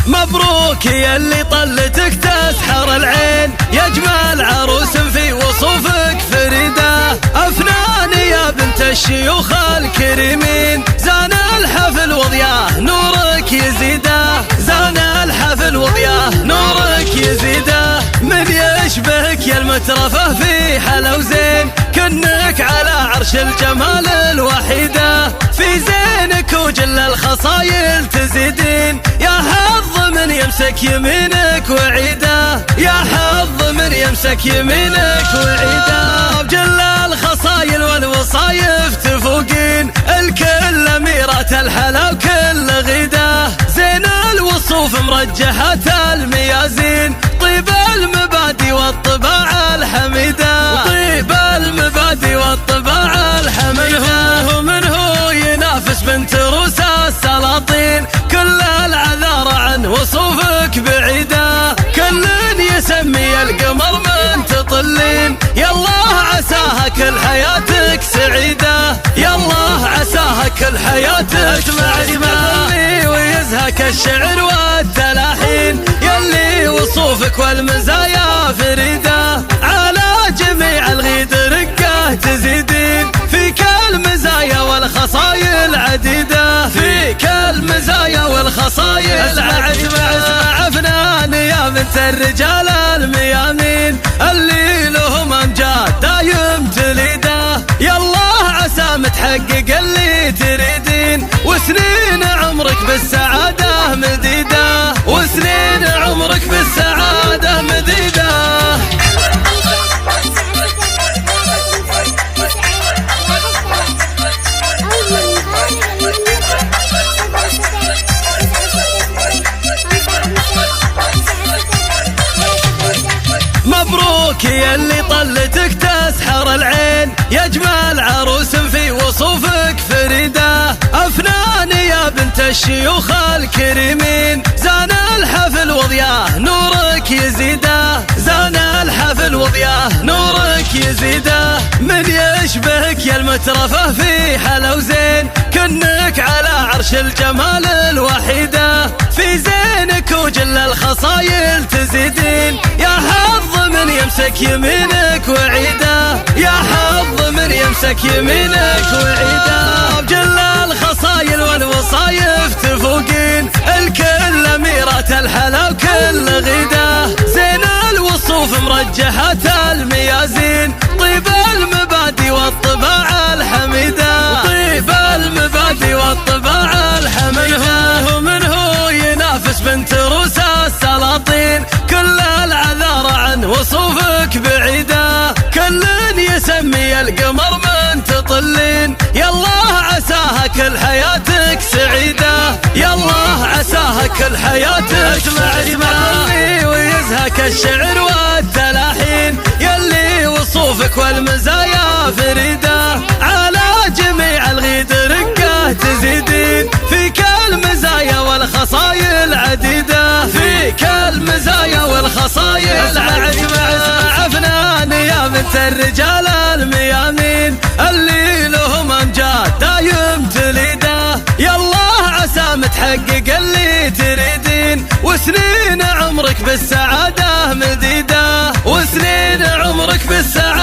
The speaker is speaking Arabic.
مبروك يا اللي طلتك تسحر العين، يا جمال عروس في وصوفك فريدة. أفنان يا بنت الشيوخ الكريمين، زان الحفل وضياه نورك يزيده، زان الحفل وضياه نورك يزيده. من يشبهك يا المترفه في حلا وزين، كنك على عرش الجمال الوحيدة. في زينك وجل الخصايل تزيدين، يا حظ من يمسك يمينك وعيده، يا حظ من يمسك يمينك وعيده. بجل الخصايل والوصايف تفوقين، الكل أميرات الحلا وكل غيده. زين الوصوف مرجحة الميازين، طيب المبادئ والطباع الحميدة، طيب المبادئ والطباع الحميدة. ومن هو ينافس بنت روس السلاطين، كل العذار عن وصوفك بعيدة. كل يسمي القمر من تطلين، يا الله عساها كل حياتك سعيدة، يا الله عساها كل حياتك سعيدة. ويزهك الشعر والتلاحين، يلي وصوفك والمزايا فريدة. على جميع الغيد رقه تزيدين، فيك المزايا والخصايل عديدة، فيك المزايا والخصايل عديدة. أفنان يا بنت الرجال الميامين، اللي لهم أمجاد دايم تليده. يا الله عسى متحقق اللي تريدين، وسنين عمرك بالسعادة مديدة، وسنين عمرك بالسعادة مديدة. مبروك يا اللي طلتك تسحر العين، يا جمال عروس في وصوفك فريدة. أفنان يا بنت الشيوخ الكريمين، زان الحفل وضياه نورك يزيده، زان الحفل وضياه نورك يزيده. من يشبهك يا المترفه في حلا وزين، كنك على عرش الجمال الوحيدة. في زينك وجل الخصايل تزيدين، يا حظ من يمسك يمينك وعيده، يا حظ من يمسك يمينك وعيده. بجل الخصايل والوصايف تفوقين، الكل أميرات الحلا وكل غيده. زين الوصوف مرجحة الميازين، طيب المبادئ والطباع الحميدة، طيب المبادئ والطباع الحميدة. ومن هو ينافس بنت روس السلاطين، كل العذار عن وصوفك بعيدة. كل يسمي القمر من تطلين، يا الله عساها كل حياتك سعيدة، يا الله عساها كل حياتك سعيدة. ويزهك الشعر والتلاحين، يلي وصوفك والمزايا فريدة. على جميع الغيد رقه تزيدين، فيك المزايا والخصايل عديدة، فيك المزايا والخصايل عديدة. أفنان يا بنت الرجال الميامين، اللي لهم أمجاد دايم تليده. يا الله عسى متحقق اللي تريدين، وسنين عمرك بالسعادة مديدة، وسنين عمرك بالسعادة